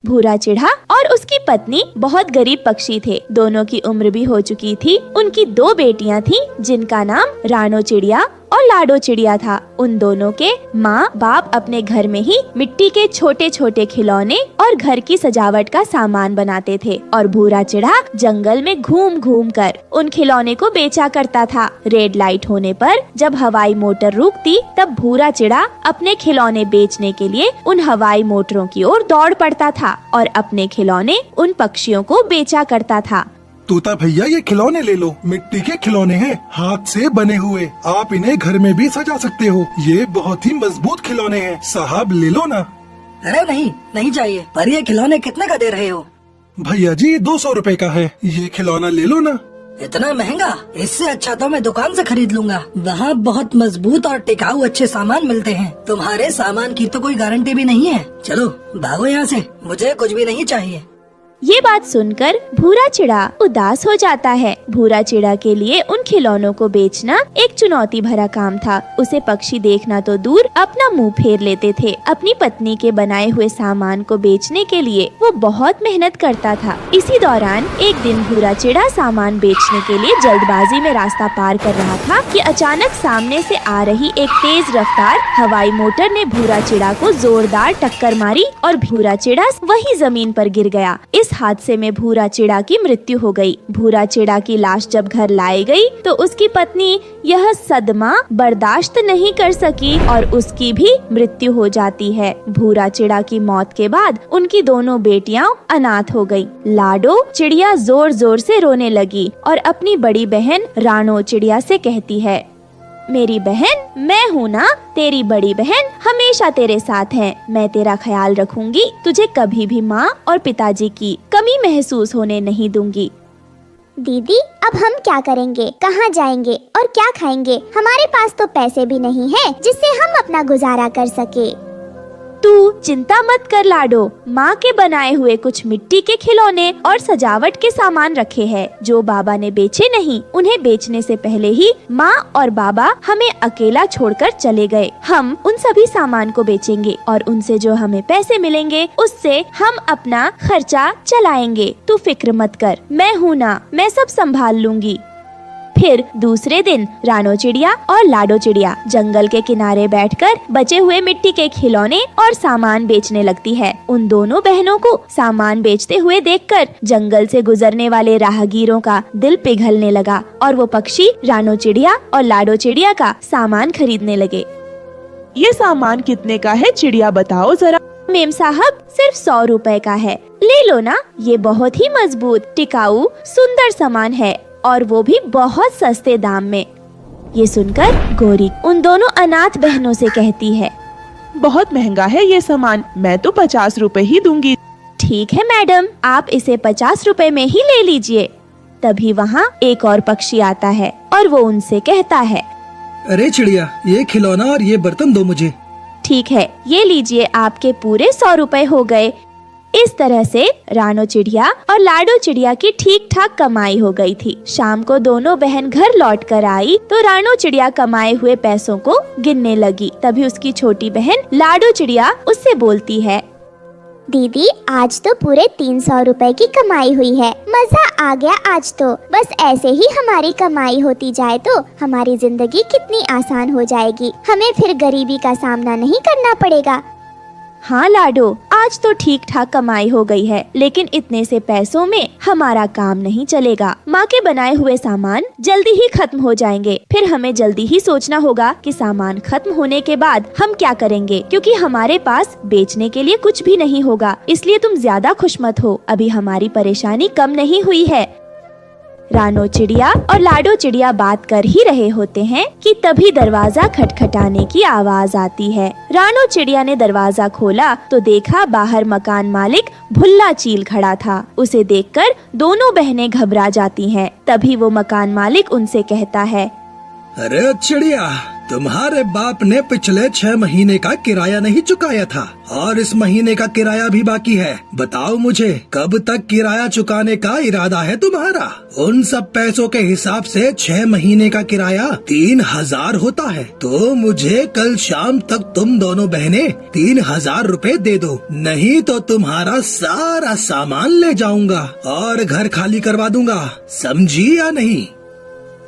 भूरा चिढ़ा और उसकी पत्नी बहुत गरीब पक्षी थे। दोनों की उम्र भी हो चुकी थी। उनकी 2 बेटियां थीं, जिनका नाम रानो चिड़िया और लाडो चिड़िया था। उन दोनों के माँ बाप अपने घर में ही मिट्टी के छोटे छोटे खिलौने और घर की सजावट का सामान बनाते थे और भूरा चिढ़ा जंगल में घूम घूम कर उन खिलौने को बेचा करता था। रेड लाइट होने पर जब हवाई मोटर रुकती तब भूरा चिढ़ा अपने खिलौने बेचने के लिए उन हवाई मोटरों की ओर दौड़ पड़ता था और अपने खिलौने उन पक्षियों को बेचा करता था। तोता भैया, ये खिलौने ले लो। मिट्टी के खिलौने हैं, हाथ से बने हुए। आप इन्हें घर में भी सजा सकते हो। ये बहुत ही मजबूत खिलौने हैं। साहब ले लो ना। अरे नहीं, नहीं चाहिए। पर ये खिलौने कितने का दे रहे हो? भैया जी, 200 रुपए का है। ये खिलौना ले लो ना। इतना महंगा? इससे अच्छा तो मैं दुकान से खरीद लूंगा। वहाँ बहुत मजबूत और टिकाऊ अच्छे सामान मिलते हैं। तुम्हारे सामान की तो कोई गारंटी भी नहीं है। चलो भागो यहाँ से, मुझे कुछ भी नहीं चाहिए। ये बात सुनकर भूरा चिड़ा उदास हो जाता है। भूरा चिड़ा के लिए उन खिलौनों को बेचना एक चुनौती भरा काम था। उसे पक्षी देखना तो दूर अपना मुंह फेर लेते थे। अपनी पत्नी के बनाए हुए सामान को बेचने के लिए वो बहुत मेहनत करता था। इसी दौरान एक दिन भूरा चिड़ा सामान बेचने के लिए जल्दबाजी में रास्ता पार कर रहा था कि अचानक सामने से आ रही एक तेज रफ्तार हवाई मोटर ने भूरा चिड़ा को जोरदार टक्कर मारी और भूरा चिड़ा वही जमीन पर गिर गया। इस हादसे में भूरा चिड़ा की मृत्यु हो गई। भूरा चिड़ा की लाश जब घर लाई गई तो उसकी पत्नी यह सदमा बर्दाश्त नहीं कर सकी और उसकी भी मृत्यु हो जाती है। भूरा चिड़ा की मौत के बाद उनकी दोनों बेटियां अनाथ हो गईं। लाडो चिड़िया जोर जोर से रोने लगी और अपनी बड़ी बहन रानो चिड़िया से कहती है, मेरी बहन, मैं हूँ ना, तेरी बड़ी बहन हमेशा तेरे साथ है। मैं तेरा ख्याल रखूंगी। तुझे कभी भी माँ और पिताजी की कमी महसूस होने नहीं दूंगी। दीदी, अब हम क्या करेंगे? कहाँ जाएंगे और क्या खाएंगे? हमारे पास तो पैसे भी नहीं है जिससे हम अपना गुजारा कर सके। तू चिंता मत कर लाडो, माँ के बनाए हुए कुछ मिट्टी के खिलौने और सजावट के सामान रखे हैं जो बाबा ने बेचे नहीं। उन्हें बेचने से पहले ही माँ और बाबा हमें अकेला छोड़कर चले गए। हम उन सभी सामान को बेचेंगे और उनसे जो हमें पैसे मिलेंगे उससे हम अपना खर्चा चलाएंगे। तू फिक्र मत कर, मैं हूँ ना, मैं सब संभाल लूंगी। फिर दूसरे दिन रानो चिड़िया और लाडो चिड़िया जंगल के किनारे बैठकर बचे हुए मिट्टी के खिलौने और सामान बेचने लगती है। उन दोनों बहनों को सामान बेचते हुए देखकर जंगल से गुजरने वाले राहगीरों का दिल पिघलने लगा और वो पक्षी रानो चिड़िया और लाडो चिड़िया का सामान खरीदने लगे। ये सामान कितने का है चिड़िया, बताओ जरा। मेम साहब, सिर्फ 100 रुपए का है। ले लो ना, ये बहुत ही मजबूत, टिकाऊ, सुंदर सामान है और वो भी बहुत सस्ते दाम में। ये सुनकर गोरी उन दोनों अनाथ बहनों से कहती है, बहुत महंगा है ये सामान, मैं तो 50 रुपए ही दूंगी। ठीक है मैडम, आप इसे 50 रुपए में ही ले लीजिए। तभी वहाँ एक और पक्षी आता है और वो उनसे कहता है, अरे चिड़िया, ये खिलौना और ये बर्तन दो मुझे। ठीक है, ये लीजिए, आपके पूरे 100 रुपए हो गए। इस तरह से रानो चिड़िया और लाडो चिड़िया की ठीक ठाक कमाई हो गई थी। शाम को दोनों बहन घर लौट कर आई तो रानो चिड़िया कमाए हुए पैसों को गिनने लगी। तभी उसकी छोटी बहन लाडो चिड़िया उससे बोलती है, दीदी, आज तो पूरे 300 रुपए की कमाई हुई है। मजा आ गया आज तो। बस ऐसे ही हमारी कमाई होती जाए तो हमारी जिंदगी कितनी आसान हो जाएगी। हमें फिर गरीबी का सामना नहीं करना पड़ेगा। हाँ लाडो, आज तो ठीक ठाक कमाई हो गई है, लेकिन इतने से पैसों में हमारा काम नहीं चलेगा। माँ के बनाए हुए सामान जल्दी ही खत्म हो जाएंगे। फिर हमें जल्दी ही सोचना होगा कि सामान खत्म होने के बाद हम क्या करेंगे, क्योंकि हमारे पास बेचने के लिए कुछ भी नहीं होगा। इसलिए तुम ज्यादा खुश मत हो, अभी हमारी परेशानी कम नहीं हुई है। रानो चिड़िया और लाडो चिड़िया बात कर ही रहे होते हैं कि तभी दरवाजा खटखटाने की आवाज आती है। रानो चिड़िया ने दरवाजा खोला तो देखा बाहर मकान मालिक भुल्ला चील खड़ा था। उसे देखकर दोनों बहनें घबरा जाती हैं। तभी वो मकान मालिक उनसे कहता है, अरे चिड़िया, तुम्हारे बाप ने पिछले 6 महीने का किराया नहीं चुकाया था और इस महीने का किराया भी बाकी है। बताओ मुझे कब तक किराया चुकाने का इरादा है तुम्हारा? उन सब पैसों के हिसाब से 6 महीने का किराया 3000 होता है। तो मुझे कल शाम तक तुम दोनों बहनें 3000 रुपए दे दो, नहीं तो तुम्हारा सारा सामान ले जाऊंगा और घर खाली करवा दूंगा, समझी या नहीं?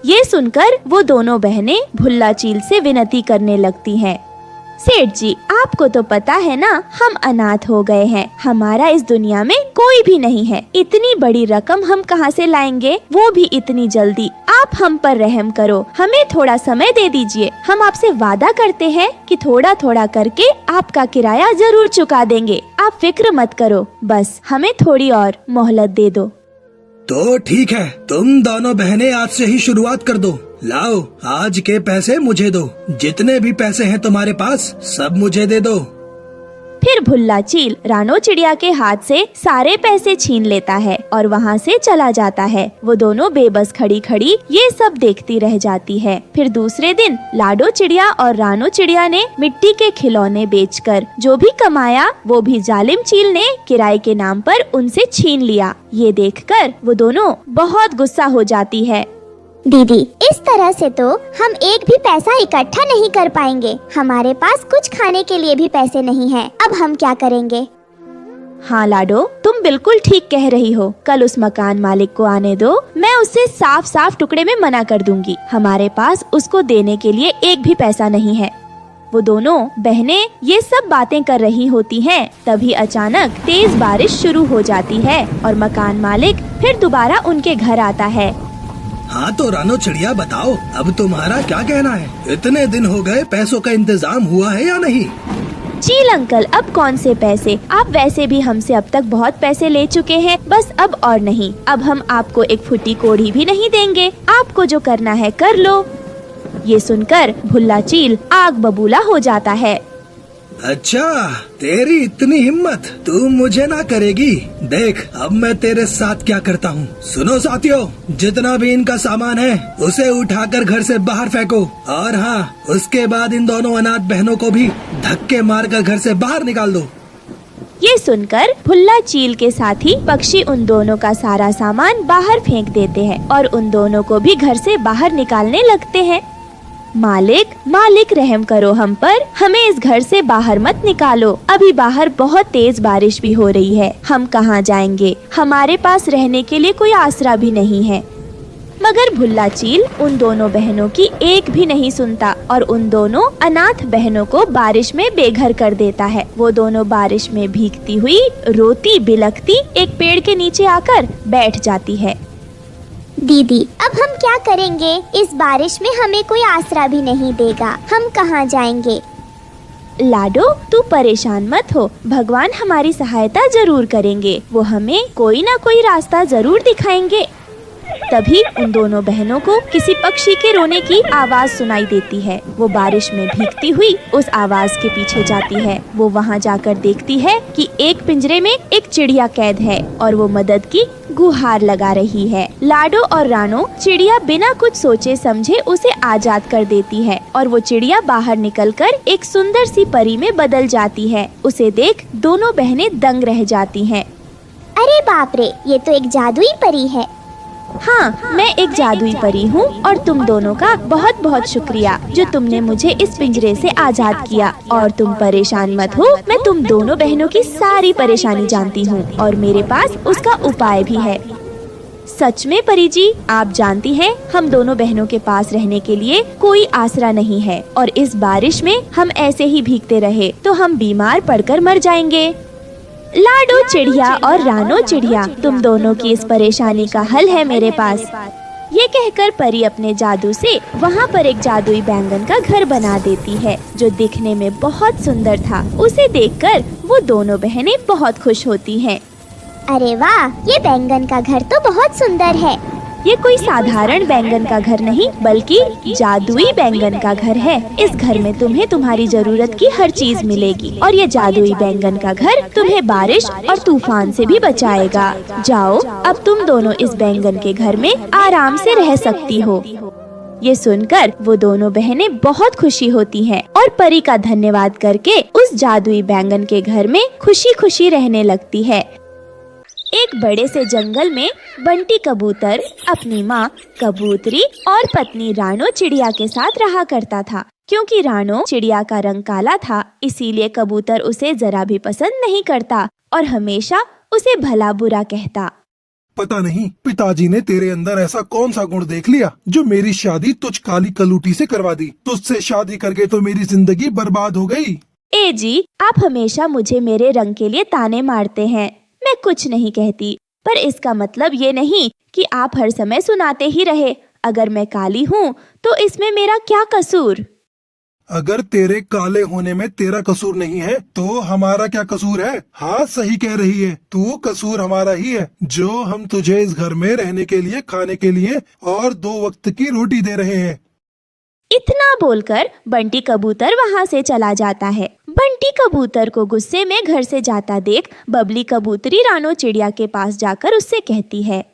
ये सुनकर वो दोनों बहनें भुल्ला चील से विनती करने लगती हैं। सेठ जी, आपको तो पता है ना, हम अनाथ हो गए हैं, हमारा इस दुनिया में कोई भी नहीं है। इतनी बड़ी रकम हम कहाँ से लाएंगे, वो भी इतनी जल्दी? आप हम पर रहम करो, हमें थोड़ा समय दे दीजिए। हम आपसे वादा करते हैं कि थोड़ा थोड़ा करके आपका किराया जरूर चुका देंगे। आप फिक्र मत करो, बस हमें थोड़ी और मोहलत दे दो। तो ठीक है, तुम दोनों बहनें आज से ही शुरुआत कर दो। लाओ, आज के पैसे मुझे दो, जितने भी पैसे हैं तुम्हारे पास सब मुझे दे दो। फिर भुल्ला चील रानो चिड़िया के हाथ से सारे पैसे छीन लेता है और वहाँ से चला जाता है। वो दोनों बेबस खड़ी खड़ी ये सब देखती रह जाती है। फिर दूसरे दिन लाडो चिड़िया और रानो चिड़िया ने मिट्टी के खिलौने बेचकर जो भी कमाया वो भी जालिम चील ने किराए के नाम पर उनसे छीन लिया। ये देखकर वो दोनों बहुत गुस्सा हो जाती है। दीदी, इस तरह से तो हम एक भी पैसा इकट्ठा नहीं कर पाएंगे। हमारे पास कुछ खाने के लिए भी पैसे नहीं हैं। अब हम क्या करेंगे? हाँ लाडो, तुम बिल्कुल ठीक कह रही हो। कल उस मकान मालिक को आने दो, मैं उससे साफ साफ टुकड़े में मना कर दूंगी। हमारे पास उसको देने के लिए एक भी पैसा नहीं है। वो दोनों बहनें ये सब बातें कर रही होती हैं, तभी अचानक तेज बारिश शुरू हो जाती है और मकान मालिक फिर दोबारा उनके घर आता है। हाँ तो रानो चिड़िया बताओ, अब तुम्हारा क्या कहना है? इतने दिन हो गए, पैसों का इंतजाम हुआ है या नहीं? चील अंकल, अब कौन से पैसे, आप वैसे भी हमसे अब तक बहुत पैसे ले चुके हैं, बस अब और नहीं। अब हम आपको एक फुटी कोड़ी भी नहीं देंगे, आपको जो करना है कर लो। ये सुनकर भुल्ला चील आग बबूला हो जाता है। अच्छा, तेरी इतनी हिम्मत, तू मुझे ना करेगी। देख अब मैं तेरे साथ क्या करता हूँ। सुनो साथियों, जितना भी इनका सामान है उसे उठाकर घर से बाहर फेंको, और हाँ, उसके बाद इन दोनों अनाथ बहनों को भी धक्के मारकर घर से बाहर निकाल दो। ये सुनकर भुल्ला चील के साथी पक्षी उन दोनों का सारा सामान बाहर फेंक देते हैं और उन दोनों को भी घर से बाहर निकालने लगते हैं। मालिक रहम करो हम पर, हमें इस घर से बाहर मत निकालो। अभी बाहर बहुत तेज बारिश भी हो रही है, हम कहाँ जाएंगे? हमारे पास रहने के लिए कोई आसरा भी नहीं है। मगर भुल्ला चील उन दोनों बहनों की एक भी नहीं सुनता और उन दोनों अनाथ बहनों को बारिश में बेघर कर देता है। वो दोनों बारिश में भीगती हुई रोती बिलखती एक पेड़ के नीचे आकर बैठ जाती है। दीदी, अब हम क्या करेंगे? इस बारिश में हमें कोई आसरा भी नहीं देगा, हम कहाँ जाएंगे? लाडो, तू परेशान मत हो, भगवान हमारी सहायता जरूर करेंगे। वो हमें कोई ना कोई रास्ता जरूर दिखाएंगे। तभी उन दोनों बहनों को किसी पक्षी के रोने की आवाज सुनाई देती है। वो बारिश में भीगती हुई उस आवाज के पीछे जाती है। वो वहाँ जाकर देखती है कि एक पिंजरे में एक चिड़िया कैद है और वो मदद की गुहार लगा रही है। लाडो और रानो चिड़िया बिना कुछ सोचे समझे उसे आजाद कर देती है और वो चिड़िया बाहर निकलकर एक सुंदर सी परी में बदल जाती है। उसे देख दोनों बहनें दंग रह जाती हैं। अरे बाप रे, ये तो एक जादुई परी है। हाँ, मैं एक जादुई परी हूँ और तुम दोनों का बहुत बहुत शुक्रिया जो तुमने मुझे इस पिंजरे से आजाद किया। और तुम परेशान मत हो, मैं तुम दोनों बहनों की सारी परेशानी जानती हूँ और मेरे पास उसका उपाय भी है। सच में परी जी, आप जानती हैं हम दोनों बहनों के पास रहने के लिए कोई आसरा नहीं है और इस बारिश में हम ऐसे ही भीगते रहे तो हम बीमार पड़कर मर जाएंगे। लाडो चिड़िया और रानो चिड़िया, तुम दोनों की इस परेशानी का हल है मेरे पास। ये कहकर परी अपने जादू से वहाँ पर एक जादुई बैंगन का घर बना देती है जो दिखने में बहुत सुंदर था। उसे देखकर वो दोनों बहनें बहुत खुश होती हैं। अरे वाह, ये बैंगन का घर तो बहुत सुंदर है। ये कोई साधारण बैंगन का घर नहीं बल्कि जादुई बैंगन का घर है। इस घर में तुम्हें तुम्हारी जरूरत की हर चीज मिलेगी और ये जादुई बैंगन का घर तुम्हें बारिश और तूफान से भी बचाएगा। जाओ, अब तुम दोनों इस बैंगन के घर में आराम से रह सकती हो। ये सुनकर वो दोनों बहनें बहुत खुशी होती हैं और परी का धन्यवाद करके उस जादुई बैंगन के घर में खुशी खुशी रहने लगती है। एक बड़े से जंगल में बंटी कबूतर अपनी माँ कबूतरी और पत्नी रानो चिड़िया के साथ रहा करता था। क्योंकि रानो चिड़िया का रंग काला था, इसीलिए कबूतर उसे जरा भी पसंद नहीं करता और हमेशा उसे भला बुरा कहता। पता नहीं पिताजी ने तेरे अंदर ऐसा कौन सा गुण देख लिया जो मेरी शादी तुझ काली कलूटी से करवा दी। तुझसे शादी करके तो मेरी जिंदगी बर्बाद हो गई। ए जी, आप हमेशा मुझे मेरे रंग के लिए ताने मारते हैं। मैं कुछ नहीं कहती, पर इसका मतलब ये नहीं कि आप हर समय सुनाते ही रहे। अगर मैं काली हूँ तो इसमें मेरा क्या कसूर? अगर तेरे काले होने में तेरा कसूर नहीं है तो हमारा क्या कसूर है? हाँ सही कह रही है, तू कसूर हमारा ही है जो हम तुझे इस घर में रहने के लिए, खाने के लिए और 2 वक्त की रोटी दे रहे हैं। इतना बोलकर बंटी कबूतर वहाँ से चला जाता है। बंटी कबूतर को गुस्से में घर से जाता देख बबली कबूतरी रानो चिड़िया के पास जाकर उससे कहती है,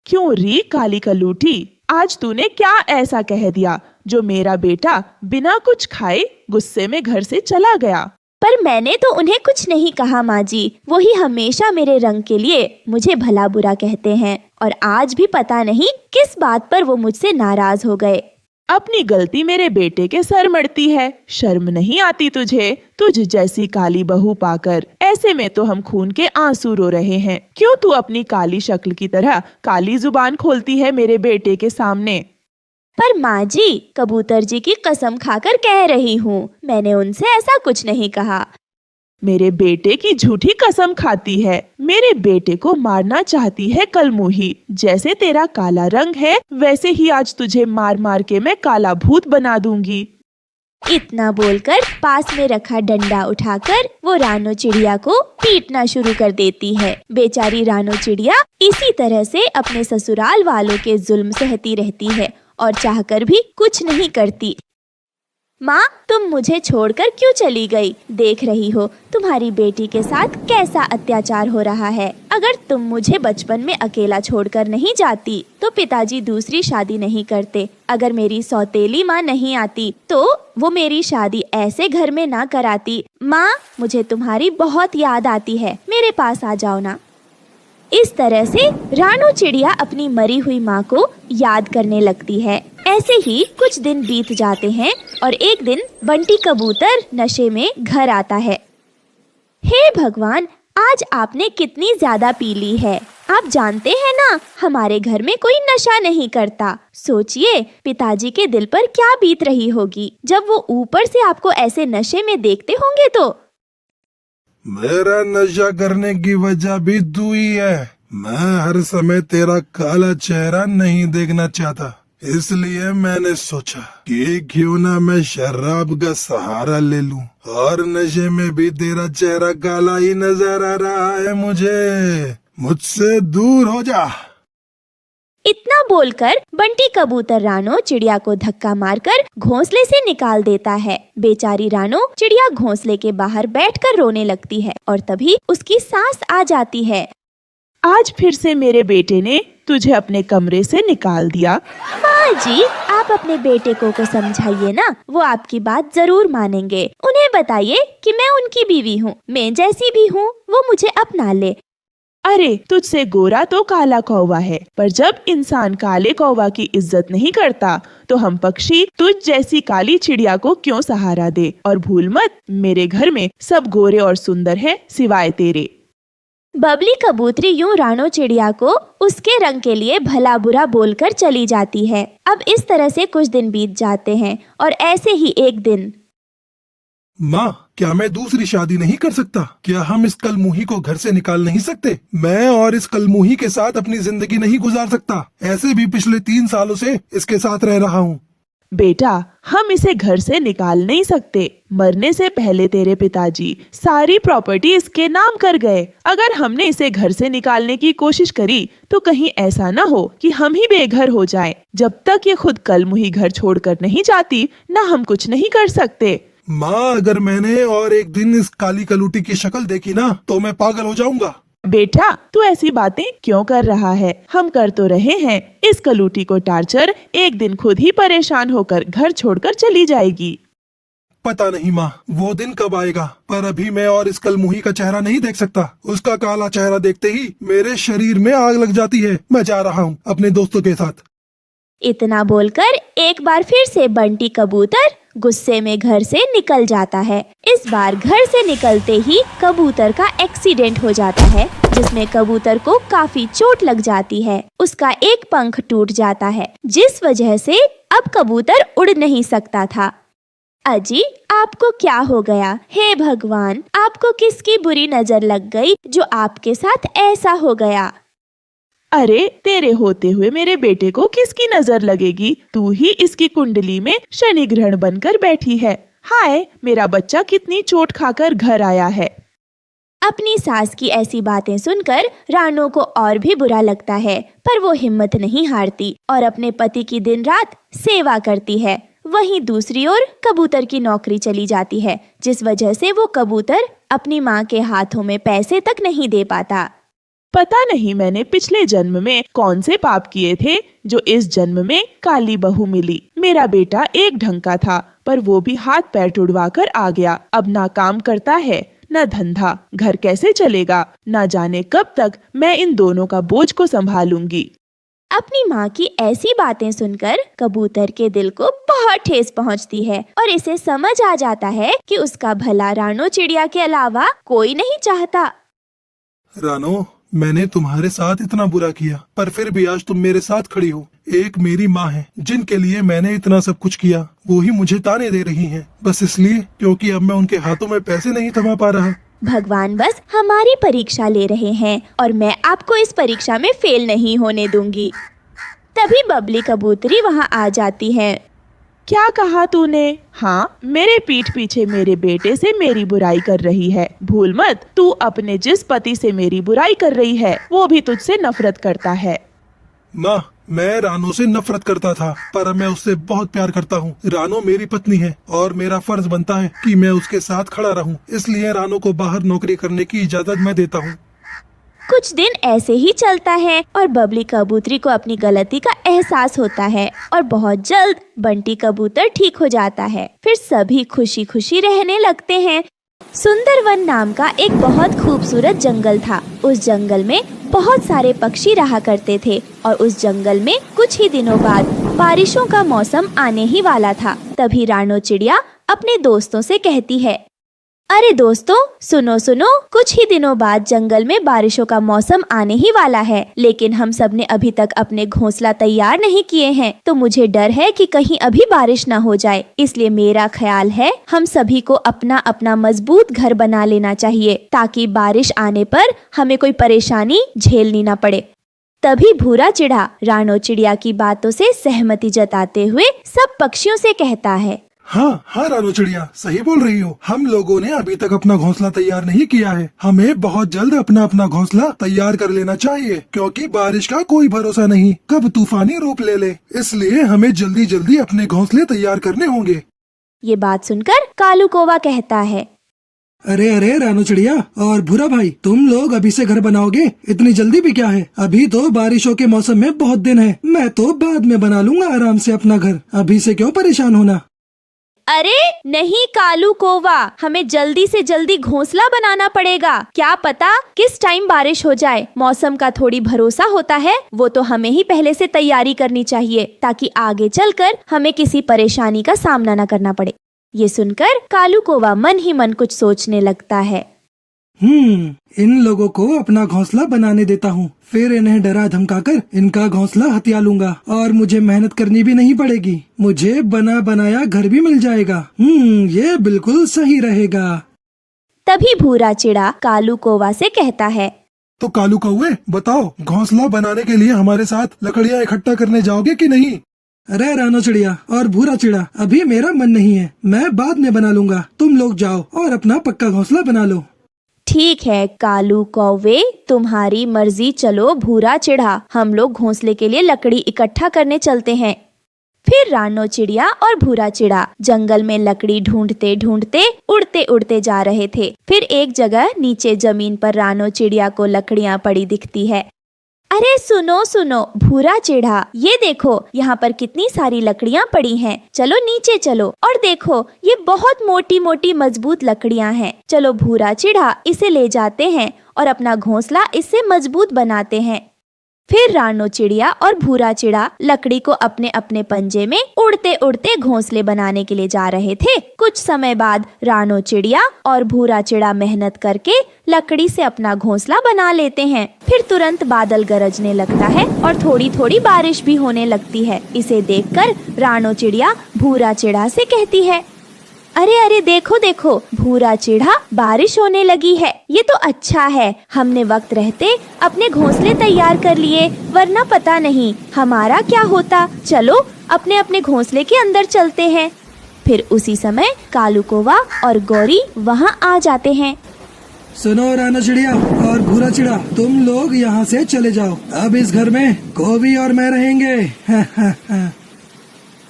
क्यों री काली कलूटी, आज तूने क्या ऐसा कह दिया जो मेरा बेटा बिना कुछ खाए गुस्से में घर से चला गया? पर मैंने तो उन्हें कुछ नहीं कहा माँ जी, वही हमेशा मेरे रंग के लिए मुझे भला बुरा कहते हैं और आज भी पता नहीं किस बात पर वो मुझसे नाराज हो गए। अपनी गलती मेरे बेटे के सर मढ़ती है, शर्म नहीं आती तुझे? तुझ जैसी काली बहू पाकर ऐसे में तो हम खून के आंसू रो रहे हैं। क्यों तू अपनी काली शक्ल की तरह काली जुबान खोलती है मेरे बेटे के सामने? पर माँ जी, कबूतर जी की कसम खाकर कह रही हूँ, मैंने उनसे ऐसा कुछ नहीं कहा। मेरे बेटे की झूठी कसम खाती है। मेरे बेटे को मारना चाहती है कलमुही। जैसे तेरा काला रंग है वैसे ही आज तुझे मार मार के मैं काला भूत बना दूंगी। इतना बोलकर पास में रखा डंडा उठाकर वो रानो चिड़िया को पीटना शुरू कर देती है। बेचारी रानो चिड़िया इसी तरह से अपने ससुराल वालों के जुल्म सहती रहती है और चाहकर भी कुछ नहीं करती। माँ, तुम मुझे छोड़कर क्यों चली गई? देख रही हो तुम्हारी बेटी के साथ कैसा अत्याचार हो रहा है। अगर तुम मुझे बचपन में अकेला छोड़कर नहीं जाती तो पिताजी दूसरी शादी नहीं करते। अगर मेरी सौतेली माँ नहीं आती तो वो मेरी शादी ऐसे घर में ना कराती। माँ, मुझे तुम्हारी बहुत याद आती है, मेरे पास आ जाओ ना। इस तरह से रानो चिड़िया अपनी मरी हुई माँ को याद करने लगती है। ऐसे ही कुछ दिन बीत जाते हैं और एक दिन बंटी कबूतर नशे में घर आता है। हे भगवान, आज आपने कितनी ज्यादा पी ली है। आप जानते हैं ना, हमारे घर में कोई नशा नहीं करता। सोचिए पिताजी के दिल पर क्या बीत रही होगी जब वो ऊपर से आपको ऐसे नशे में देखते होंगे। तो मेरा नशा करने की वजह भी तू ही है। मैं हर समय तेरा काला चेहरा नहीं देखना चाहता, इसलिए मैंने सोचा कि क्यों ना मैं शराब का सहारा ले लूं और नशे में भी तेरा चेहरा काला ही नजर आ रहा है मुझसे दूर हो जा। इतना बोलकर बंटी कबूतर रानो चिड़िया को धक्का मारकर घोंसले से निकाल देता है। बेचारी रानो चिड़िया घोंसले के बाहर बैठकर रोने लगती है और तभी उसकी सांस आ जाती है। आज फिर से मेरे बेटे ने तुझे अपने कमरे से निकाल दिया। माँ जी, आप अपने बेटे को समझाइए ना, वो आपकी बात जरूर मानेंगे। उन्हें बताइए कि मैं उनकी बीवी हूँ, मैं जैसी भी हूँ वो मुझे अपना ले। अरे, तुझसे गोरा तो काला कौवा है, पर जब इंसान काले कौवा की इज्जत नहीं करता तो हम पक्षी तुझ जैसी काली चिड़िया को क्यों सहारा दे। और भूल मत, मेरे घर में सब गोरे और सुंदर हैं सिवाय तेरे। बबली कबूतरी यूं रानो चिड़िया को उसके रंग के लिए भला बुरा बोलकर चली जाती है। अब इस तरह से कुछ दिन बीत जाते हैं और ऐसे ही एक दिन, माँ, क्या मैं दूसरी शादी नहीं कर सकता? क्या हम इस कलमुही को घर से निकाल नहीं सकते? मैं और इस कलमुही के साथ अपनी जिंदगी नहीं गुजार सकता। ऐसे भी पिछले 3 सालों से इसके साथ रह रहा हूँ। बेटा, हम इसे घर से निकाल नहीं सकते। मरने से पहले तेरे पिताजी सारी प्रॉपर्टी इसके नाम कर गए। अगर हमने इसे घर से निकालने की कोशिश करी तो कहीं ऐसा न हो कि हम ही बेघर हो जाएं। जब तक ये खुद कलमुही घर छोड़कर नहीं जाती, ना हम कुछ नहीं कर सकते। माँ, अगर मैंने और एक दिन इस काली कलूटी की शक्ल देखी ना तो मैं पागल हो जाऊंगा। बेटा तू ऐसी बातें क्यों कर रहा है? हम कर तो रहे हैं। इस कलूटी को टार्चर एक दिन खुद ही परेशान होकर घर छोड़कर चली जाएगी। पता नहीं माँ, वो दिन कब आएगा, पर अभी मैं और इस कलमुही का चेहरा नहीं देख सकता। उसका काला चेहरा देखते ही मेरे शरीर में आग लग जाती है। मैं जा रहा हूँ अपने दोस्तों के साथ। इतना बोलकर एक बार फिर से बंटी कबूतर गुस्से में घर से निकल जाता है। इस बार घर से निकलते ही कबूतर का एक्सीडेंट हो जाता है, जिसमें कबूतर को काफी चोट लग जाती है। उसका एक पंख टूट जाता है, जिस वजह से अब कबूतर उड़ नहीं सकता था। अजी, आपको क्या हो गया? हे भगवान, आपको किसकी बुरी नजर लग गई जो आपके साथ ऐसा हो गया? अरे तेरे होते हुए मेरे बेटे को किसकी नजर लगेगी? तू ही इसकी कुंडली में शनि ग्रहण बनकर बैठी है। हाय, मेरा बच्चा कितनी चोट खाकर घर आया है। अपनी सास की ऐसी बातें सुनकर रानो को और भी बुरा लगता है, पर वो हिम्मत नहीं हारती और अपने पति की दिन रात सेवा करती है। वहीं दूसरी ओर कबूतर की नौकरी चली जाती है, जिस वजह से वो कबूतर अपनी माँ के हाथों में पैसे तक नहीं दे पाता। पता नहीं मैंने पिछले जन्म में कौन से पाप किए थे जो इस जन्म में काली बहू मिली। मेरा बेटा एक ढंग का था, पर वो भी हाथ पैर टुड़वा कर आ गया। अब ना काम करता है न धंधा, घर कैसे चलेगा? ना जाने कब तक मैं इन दोनों का बोझ को संभालूंगी। अपनी माँ की ऐसी बातें सुनकर कबूतर के दिल को बहुत ठेस पहुँचती है और इसे समझ आ जाता है कि उसका भला रानो चिड़िया के अलावा कोई नहीं चाहता। रानो, मैंने तुम्हारे साथ इतना बुरा किया, पर फिर भी आज तुम मेरे साथ खड़ी हो। एक मेरी माँ है जिनके लिए मैंने इतना सब कुछ किया, वो ही मुझे ताने दे रही हैं, बस इसलिए क्योंकि अब मैं उनके हाथों में पैसे नहीं थमा पा रहा। भगवान बस हमारी परीक्षा ले रहे हैं और मैं आपको इस परीक्षा में फेल नहीं होने दूंगी। तभी बबली कबूतरी वहाँ आ जाती है। क्या कहा तूने? हाँ, मेरे पीठ पीछे मेरे बेटे से मेरी बुराई कर रही है। भूल मत, तू अपने जिस पति से मेरी बुराई कर रही है वो भी तुझसे नफरत करता है। माँ, मैं रानो से नफरत करता था, पर मैं उससे बहुत प्यार करता हूँ। रानो मेरी पत्नी है और मेरा फर्ज बनता है कि मैं उसके साथ खड़ा रहूँ। इसलिए रानो को बाहर नौकरी करने की इजाजत मैं देता हूँ। कुछ दिन ऐसे ही चलता है और बबली कबूतरी को अपनी गलती का एहसास होता है और बहुत जल्द बंटी कबूतर ठीक हो जाता है। फिर सभी खुशी खुशी रहने लगते हैं। सुंदरवन नाम का एक बहुत खूबसूरत जंगल था। उस जंगल में बहुत सारे पक्षी रहा करते थे और उस जंगल में कुछ ही दिनों बाद बारिशों का मौसम आने ही वाला था। तभी रानो चिड़िया अपने दोस्तों से कहती है, अरे दोस्तों, सुनो सुनो, कुछ ही दिनों बाद जंगल में बारिशों का मौसम आने ही वाला है, लेकिन हम सब ने अभी तक अपने घोंसला तैयार नहीं किए हैं, तो मुझे डर है कि कहीं अभी बारिश ना हो जाए। इसलिए मेरा ख्याल है हम सभी को अपना अपना मजबूत घर बना लेना चाहिए, ताकि बारिश आने पर हमें कोई परेशानी झेलनी ना पड़े। तभी भूरा चिड़ा रानो चिड़िया की बातों से सहमति जताते हुए सब पक्षियों से कहता है, हाँ हाँ रानो चिड़िया, सही बोल रही हो। हम लोगों ने अभी तक अपना घोंसला तैयार नहीं किया है। हमें बहुत जल्द अपना अपना घोंसला तैयार कर लेना चाहिए, क्योंकि बारिश का कोई भरोसा नहीं, कब तूफानी रूप ले ले। इसलिए हमें जल्दी जल्दी अपने घोंसले तैयार करने होंगे। ये बात सुनकर कालू कौवा कहता है, अरे अरे रानो चिड़िया और भूरा भाई, तुम लोग अभी से घर बनाओगे? इतनी जल्दी भी क्या है? अभी तो बारिशों के मौसम में बहुत दिन है। मैं तो बाद में बना लूंगा आराम से अपना घर, अभी से क्यों परेशान होना। अरे नहीं कालू कौवा, हमें जल्दी से जल्दी घोंसला बनाना पड़ेगा। क्या पता किस टाइम बारिश हो जाए, मौसम का थोड़ी भरोसा होता है। वो तो हमें ही पहले से तैयारी करनी चाहिए, ताकि आगे चलकर हमें किसी परेशानी का सामना न करना पड़े। ये सुनकर कालू कौवा मन ही मन कुछ सोचने लगता है। इन लोगों को अपना घोंसला बनाने देता हूँ, फिर इन्हें डरा धमकाकर इनका घोंसला हथिया लूंगा और मुझे मेहनत करनी भी नहीं पड़ेगी। मुझे बना बनाया घर भी मिल जाएगा। ये बिल्कुल सही रहेगा। तभी भूरा चिड़ा कालू कौवा से कहता है, तो कालू कौवे बताओ, घोंसला बनाने के लिए हमारे साथ लकड़ियाँ इकट्ठा करने जाओगे कि नहीं? अरे रानो चिड़िया और भूरा चिड़ा, अभी मेरा मन नहीं है, मैं बाद में बना लूंगा। तुम लोग जाओ और अपना पक्का घोंसला बना लो। ठीक है कालू कौवे, तुम्हारी मर्जी। चलो भूरा चिड़ा, हम लोग घोंसले के लिए लकड़ी इकट्ठा करने चलते हैं। फिर रानो चिड़िया और भूरा चिड़ा जंगल में लकड़ी ढूंढते ढूंढते उड़ते उड़ते जा रहे थे। फिर एक जगह नीचे जमीन पर रानो चिड़िया को लकड़ियाँ पड़ी दिखती है। अरे सुनो सुनो भूरा चिड़ा, ये देखो यहाँ पर कितनी सारी लकड़ियाँ पड़ी हैं। चलो नीचे चलो और देखो ये बहुत मोटी मोटी मजबूत लकड़ियाँ हैं। चलो भूरा चिड़ा इसे ले जाते हैं और अपना घोंसला इससे मजबूत बनाते हैं। फिर रानो चिड़िया और भूरा चिड़ा लकड़ी को अपने अपने पंजे में उड़ते उड़ते घोंसले बनाने के लिए जा रहे थे। कुछ समय बाद रानो चिड़िया और भूरा चिड़ा मेहनत करके लकड़ी से अपना घोंसला बना लेते हैं। फिर तुरंत बादल गरजने लगता है और थोड़ी थोड़ी बारिश भी होने लगती है। इसे देखकर रानो चिड़िया भूरा चिड़ा से कहती है, अरे अरे देखो देखो भूरा चिड़ा, बारिश होने लगी है। ये तो अच्छा है, हमने वक्त रहते अपने घोंसले तैयार कर लिए, वरना पता नहीं हमारा क्या होता। चलो अपने अपने घोंसले के अंदर चलते हैं। फिर उसी समय कालू कौवा और गौरी वहाँ आ जाते हैं। सुनो रानो चिड़िया और भूरा चिड़ा, तुम लोग यहाँ से चले जाओ। अब इस घर में कौवी और मैं रहेंगे।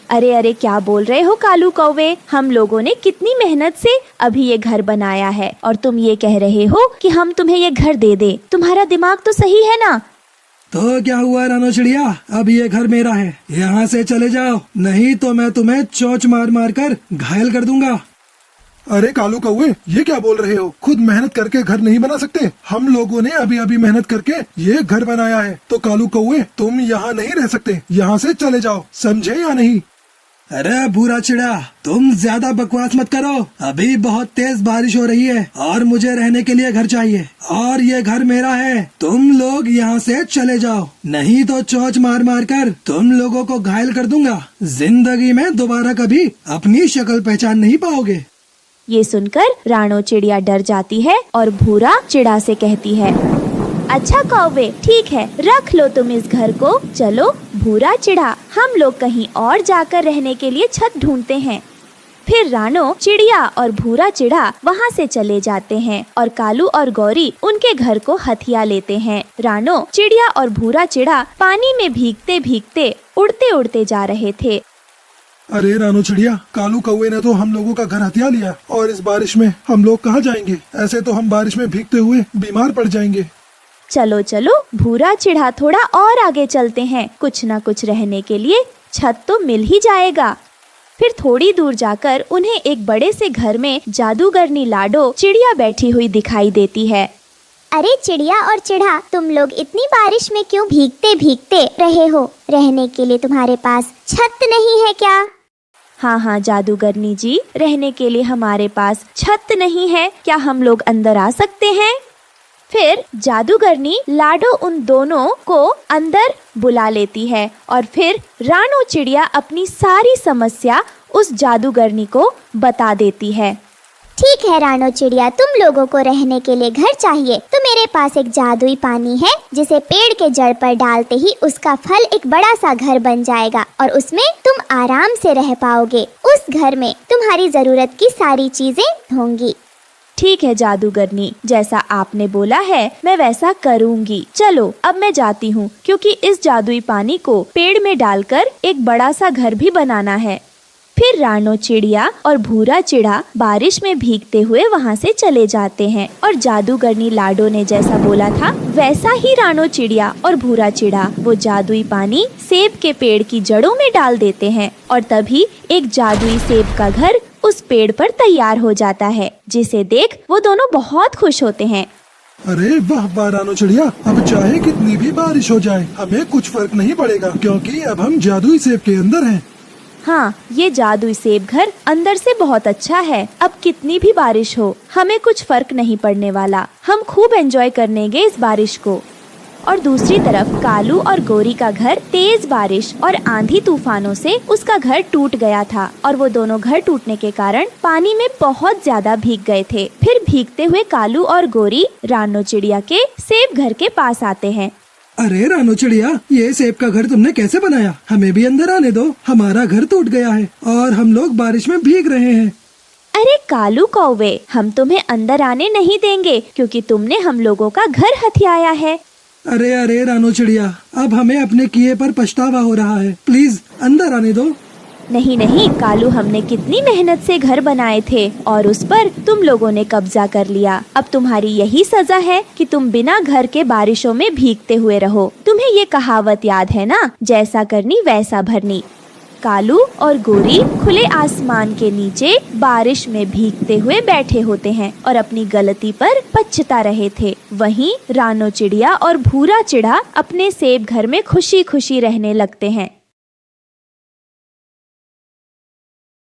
अरे अरे क्या बोल रहे हो कालू कौवे, हम लोगों ने कितनी मेहनत से अभी ये घर बनाया है और तुम ये कह रहे हो कि हम तुम्हें ये घर दे दे। तुम्हारा दिमाग तो सही है ना? तो क्या हुआ रानो चिड़िया, अब ये घर मेरा है, यहाँ से चले जाओ, नहीं तो मैं तुम्हें चोंच मार मार कर घायल कर दूंगा। अरे कालू कौवे, ये क्या बोल रहे हो? खुद मेहनत करके घर नहीं बना सकते? हम लोगों ने अभी अभी मेहनत करके ये घर बनाया है। तो कालू कौवे तुम यहाँ नहीं रह सकते, यहाँ से चले जाओ, समझे या नहीं? अरे भूरा चिड़ा, तुम ज्यादा बकवास मत करो। अभी बहुत तेज बारिश हो रही है और मुझे रहने के लिए घर चाहिए और ये घर मेरा है। तुम लोग यहाँ से चले जाओ, नहीं तो चोंच मार मार कर तुम लोगों को घायल कर दूंगा। जिंदगी में दोबारा कभी अपनी शक्ल पहचान नहीं पाओगे। ये सुनकर रानो चिड़िया डर जाती है और भूरा चिड़ा से कहती है, अच्छा कौवे, ठीक है, रख लो तुम इस घर को। चलो भूरा चिड़ा, हम लोग कहीं और जाकर रहने के लिए छत ढूंढते हैं। फिर रानो चिड़िया और भूरा चिड़ा वहाँ से चले जाते हैं और कालू और गौरी उनके घर को हथिया लेते हैं। रानो चिड़िया और भूरा चिड़ा पानी में भीगते भीगते उड़ते उड़ते जा रहे थे। अरे रानो चिड़िया, कालू कौवे ने तो हम लोगों का घर हथिया लिया और इस बारिश में हम लोग कहाँ जाएंगे? ऐसे तो हम बारिश में भीगते हुए बीमार पड़ जाएंगे। चलो चलो भूरा चिड़ा, थोड़ा और आगे चलते हैं, कुछ न कुछ रहने के लिए छत तो मिल ही जाएगा। फिर थोड़ी दूर जाकर उन्हें एक बड़े से घर में जादूगरनी लाडो चिड़िया बैठी हुई दिखाई देती है। अरे चिड़िया और चिड़ा, तुम लोग इतनी बारिश में क्यों भीगते भीगते रहे हो? रहने के लिए तुम्हारे पास छत नहीं है क्या? हाँ हाँ जादूगरनी जी, रहने के लिए हमारे पास छत नहीं है, क्या हम लोग अंदर आ सकते हैं? फिर जादूगरनी लाडो उन दोनों को अंदर बुला लेती है और फिर रानो चिड़िया अपनी सारी समस्या उस जादूगरनी को बता देती है। ठीक है रानो चिड़िया, तुम लोगों को रहने के लिए घर चाहिए तो मेरे पास एक जादुई पानी है जिसे पेड़ के जड़ पर डालते ही उसका फल एक बड़ा सा घर बन जाएगा और उसमें तुम आराम से रह पाओगे। उस घर में तुम्हारी जरूरत की सारी चीजें होंगी। ठीक है जादूगरनी, जैसा आपने बोला है मैं वैसा करूंगी। चलो अब मैं जाती हूँ, क्योंकि इस जादुई पानी को पेड़ में डालकर एक बड़ा सा घर भी बनाना है। फिर रानो चिड़िया और भूरा चिड़ा बारिश में भीगते हुए वहाँ से चले जाते हैं और जादूगरनी लाडो ने जैसा बोला था वैसा ही रानो चिड़िया और भूरा चिड़ा वो जादुई पानी सेब के पेड़ की जड़ों में डाल देते हैं और तभी एक जादुई सेब का घर उस पेड़ पर तैयार हो जाता है, जिसे देख वो दोनों बहुत खुश होते हैं। अरे वाह वाह रानो चिड़िया, अब चाहे कितनी भी बारिश हो जाए हमें कुछ फर्क नहीं पड़ेगा, क्योंकि अब हम जादुई सेब के अंदर हैं। हाँ, ये जादुई सेब घर अंदर से बहुत अच्छा है। अब कितनी भी बारिश हो हमें कुछ फर्क नहीं पड़ने वाला, हम खूब एंजॉय करनेंगे इस बारिश को। और दूसरी तरफ कालू और गौरी का घर तेज बारिश और आंधी तूफानों से उसका घर टूट गया था और वो दोनों घर टूटने के कारण पानी में बहुत ज्यादा भीग गए थे। फिर भीगते हुए कालू और गौरी रानो चिड़िया के सेब घर के पास आते हैं। अरे रानो चिड़िया, ये सेब का घर तुमने कैसे बनाया? हमें भी अंदर आने दो, हमारा घर टूट गया है और हम लोग बारिश में भीग रहे हैं। अरे कालू कौवे, हम तुम्हें अंदर आने नहीं देंगे क्योंकि तुमने हम लोगों का घर हथियाया है। अरे अरे रानो चिड़िया, अब हमें अपने किए पर पछतावा हो रहा है, प्लीज अंदर आने दो। नहीं नहीं कालू, हमने कितनी मेहनत से घर बनाए थे और उस पर तुम लोगों ने कब्जा कर लिया। अब तुम्हारी यही सजा है कि तुम बिना घर के बारिशों में भीगते हुए रहो। तुम्हें ये कहावत याद है ना, जैसा करनी वैसा भरनी। कालू और गोरी खुले आसमान के नीचे बारिश में भीगते हुए बैठे होते हैं और अपनी गलती पर पछता रहे थे। वहीं रानो चिड़िया और भूरा चिड़ा अपने सेब घर में खुशी खुशी रहने लगते हैं।